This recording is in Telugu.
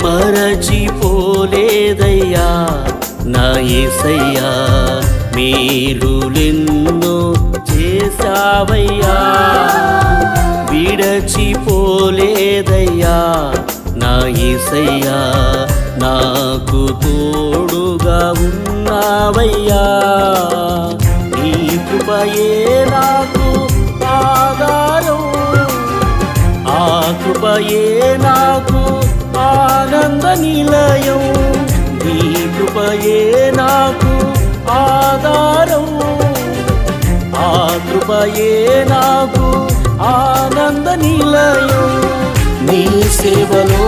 మరచిపోలేదయ్యా నా యేసయ్యా, మేలులెన్నో చేశావయ్యా. విడచిపోలేదయ్యా నా యేసయ్యా, నాకు తోడుగా ఉన్నావయ్యా. నీ కృపయే నాకు ఆధారం, ఆ కృపయే నాకు ఆనంద నిలయం. నీ కృపయే నాకు ఆధారం, ఆ కృపయే నాకు ఆనంద నిలయం. నీ సేవలో